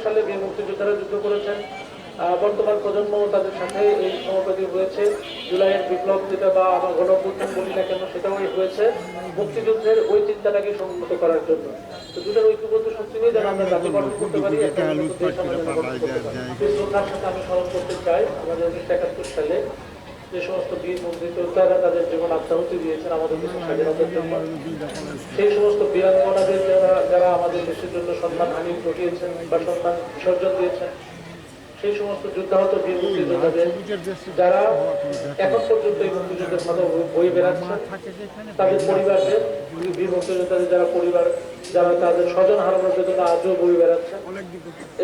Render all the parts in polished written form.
সালে বীর মুক্তিযোদ্ধারা যুদ্ধ করেছেন। বর্তমান প্রজন্ম তাদের সাথে এই সমাবেশ হয়েছে। জুলাইয়ের বিপ্লব যেটা বা আমার গণঅভ্যুত্থান বলি না কেন সেটাও হয়েছে মুক্তিযুদ্ধের ওই চিন্তাটাকে সংহত করার জন্য। তো দুটোর ঐক্যবদ্ধ শক্তি নিয়ে যেন আমরা জাতি গঠন করতে পারি, শ্রদ্ধার সাথে আমি স্মরণ করতে চাই আমাদের 1971 সালে যে সমস্ত বীর মুক্তিযোদ্ধারা তাদের জীবন আত্মাহুতি দিয়েছেন আমাদের দেশের স্বাধীনতার জন্য, সেই সমস্ত বীরাঙ্গনাদের যারা আমাদের দেশের জন্য সম্মানহানি ঘটিয়েছেন বা সম্মান বিসর্জন দিয়েছেন, সেই সমস্ত যুদ্ধাহত বীর মুক্তিযোদ্ধাদের যারা এখন পর্যন্ত এই মুক্তিযুদ্ধের মতো বই বেড়াচ্ছেন, তাদের পরিবারদের বীর মুক্তিযোদ্ধাদের যারা পরিবার, যারা তাদের স্বজন হারানোর বেদনা আজও বই বেড়াচ্ছেন,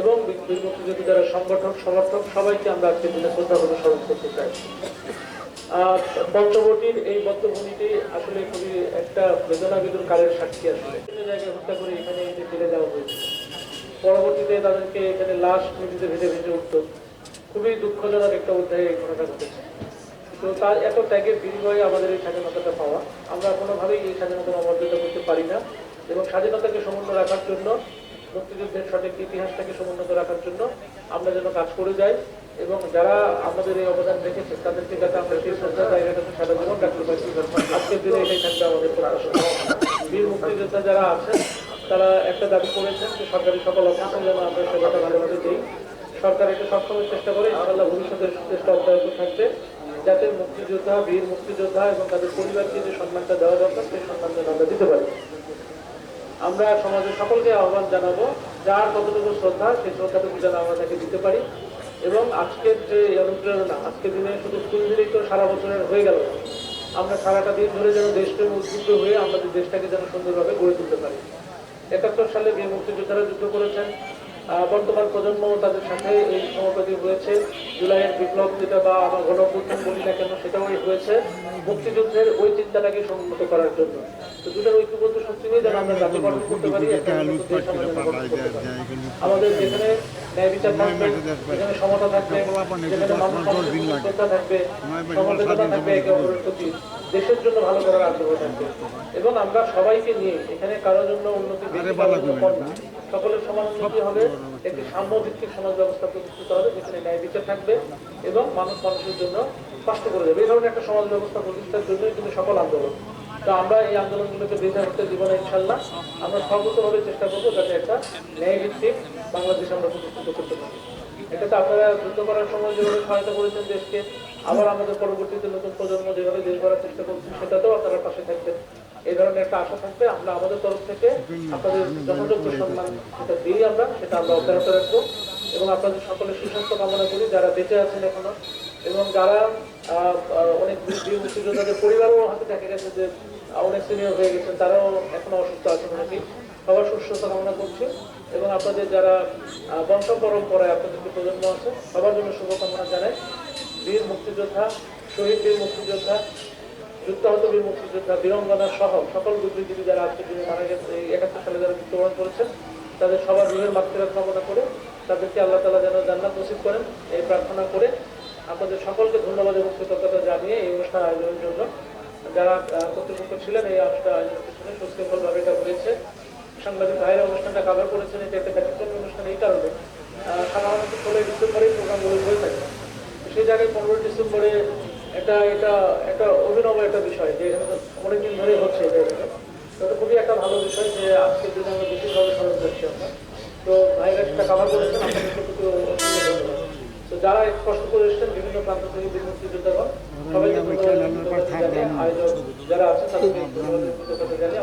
এবং বীর মুক্তিযুদ্ধ যারা সংগঠক সমর্থক সবাইকে আমরা আজকের দিনে শ্রদ্ধা করে স্মরণ করতে চাই। পঞ্চবটির এই বদ্ধভূমিটি আসলে খুবই একটা বেদনাবিদুর কালের সাক্ষী। আসলে জায়গায় হত্যা করে এখানে এসে ফেলে দেওয়া হয়েছে, পরবর্তীতে তাদেরকে এখানে লাশ নদীতে ভেসে ভেসে উঠত। খুবই দুঃখজনক একটা অধ্যায়ে এই ঘটনা ঘটেছে। তো তার এত ত্যাগের বিনিময়ে আমাদের এই স্বাধীনতাটা পাওয়া, আমরা কোনোভাবেই এই স্বাধীনতা অমর্যাদা করতে পারি না। এবং স্বাধীনতাকে সমুন্নত রাখার জন্য, মুক্তিযুদ্ধের সঠিক ইতিহাসটাকে সমুন্নত রাখার জন্য আমরা যেন কাজ করে যাই, এবং যারা আমাদের এই অবদান রেখেছে তাদেরকে যাতে আমরা সেই শ্রদ্ধা জায়গাটাতে সারা জীবন রাখতে পারি। আজকের দিনে এটাই থাকবে আমাদের প্রত্যাশা। বীর মুক্তিযোদ্ধা যারা আছেন তারা একটা দাবি করেছেন যে সরকারি সকল অফিসে যেন আমরা সেবাটা ভালোভাবে দিই। সরকার এটা সবসময় চেষ্টা করে, ইনশাআল্লাহ ভবিষ্যতের চেষ্টা অব্যাহত থাকবে যাতে মুক্তিযোদ্ধা, বীর মুক্তিযোদ্ধা এবং তাদের পরিবারকে যে সম্মানটা দেওয়া দরকার সেই সম্মান যেন আমরা দিতে পারি। আমরা সমাজের সকলকে আহ্বান জানাবো, যার কতটুকু শ্রদ্ধা সেই শ্রদ্ধাটুকু যেন আমরা তাকে দিতে পারি। এবং আজকের যে অনুপ্রেরণা, আজকের দিনে শুধু স্কুল দিলেই তো সারা বছরের হয়ে গেল, আমরা সারাটা দিন ধরে যেন দেশপ্রেম উদ্বুদ্ধ হয়ে আমাদের দেশটাকে যেন সুন্দরভাবে গড়ে তুলতে পারি। 71 সালে বীর মুক্তিযোদ্ধারা যুদ্ধ করেছেন। বর্তমান প্রজন্ম তাদের সাথে এই সমাবেশ হয়েছে। জুলাইয়ের বিপ্লব যেটা বা আমার গণঅভ্যুত্থান বলি না কেন সেটাও হয়েছে মুক্তিযুদ্ধের ওই চিন্তাটাকে সংহত করার জন্য। তো দুটোর ঐক্যবদ্ধ শক্তি নিয়ে যেন আমরা জাতি গঠন করতে পারি, আমাদের যেখানে ন্যায় বিচার থাকবে, যেখানে সমতা থাকবে, যেখানে মানুষ শ্রদ্ধা থাকবে, সমবেদনা থাকবে একে অপরের প্রতি, দেশের জন্য ভালো করার আগ্রহ থাকবে। এবং আমরা সবাইকে নিয়ে এখানে কারোর জন্য উন্নতি সকলের সমান উন্নতি হবে, একটি সাম্যভিত্তিক সমাজ ব্যবস্থা প্রতিষ্ঠিত হবে যেখানে ন্যায় বিচার থাকবে এবং মানুষ মানুষের জন্য কষ্ট করে যাবে। এই ধরনের একটা সমাজ ব্যবস্থা প্রতিষ্ঠার জন্যই কিন্তু সকল আন্দোলন। তো আমরা এই আন্দোলনগুলোকে বৃদ্ধা করতে জীবনে ইনশাল্লাহ আমরা সর্বোচ্চভাবে চেষ্টা করবো যাতে একটা ন্যায়ভিত্তিক বাংলাদেশ আমরা প্রতিষ্ঠিত করতে পারি। এটাতে আপনারা যুদ্ধ করার সময় যেভাবে সহায়তা করেছেন দেশকে, আবার আমাদের পরবর্তীতে নতুন প্রজন্ম যেভাবে দেশ গড়ার চেষ্টা করছেন সেটাতেও আপনারা পাশে থাকবেন, এই ধরনের একটা আশা থাকবে। আমরা আমাদের তরফ থেকে আপনাদের যথাযোগ্য সম্মান সেটা দিই, আমরা সেটা আমরা অব্যাহত রাখবো। এবং আপনাদের সকলের সুস্বাস্থ্য কামনা করি, যারা বেঁচে আছেন এখনো, এবং যারা অনেক বীর মুক্তিযোদ্ধাদের পরিবারও হাতে দেখা গেছে যে অনেক সিনিয়র হয়ে গেছেন, তারাও এখনো অসুস্থ আছেন অনেকে, সবার সুস্থতা কামনা করছি। এবং আপনাদের যারা বংশ পরম্পরায় আপনাদের যে প্রজন্ম আছে সবার জন্য শুভকামনা জানাই। বীর মুক্তিযোদ্ধা, শহীদ বীর মুক্তিযোদ্ধা, যুদ্ধাহত বীর মুক্তিযোদ্ধা, বীরঙ্গনা সহ সকল বুদ্ধিজীবী যারা আজকের দিনে মারা গেছে, এই 71 সালে যারা মৃত্যুবরণ করেছেন, তাদের সবার রুহের মাগফিরাত কামনা করে তাদেরকে আল্লাহ তাআলা যেন জান্নাত নসিব করেন এই প্রার্থনা করে আপনাদের সকলকে ধন্যবাদ এবং কৃতজ্ঞতা জানিয়ে এই অনুষ্ঠান আয়োজনের জন্য যারা কর্তৃপক্ষ ছিলেন এই অনুষ্ঠান আয়োজনের পিছনে সুশৃঙ্খলভাবে এটা হয়েছে। সাংবাদিক ভাইয়েরা অনুষ্ঠানটা কাভার করেছেন, এটা একটা ব্যতিক্রমী অনুষ্ঠান এই কারণে সাধারণত 16 ডিসেম্বরেই প্রোগ্রামগুলো হয়ে থাকে, সেই জায়গায় 15 ডিসেম্বরে এটা এটা একটা অভিনব একটা বিষয় যে এখানে অনেকদিন ধরে হচ্ছে এটা খুবই একটা ভালো বিষয় যে আজকের দিনে আমরা বিশেষভাবে স্মরণ করছি আমরা। তো ভাইরা সেটা কাভার করেছেন, আপনাদেরকে প্রতি ধন্যবাদ। তো যারা কষ্ট করে এসেছেন বিভিন্ন প্রান্ত থেকে বীর মুক্তিযোদ্ধাগণ সবাইকে আয়োজক যারা আছে তাদেরকে ধন্যবাদ জানিয়ে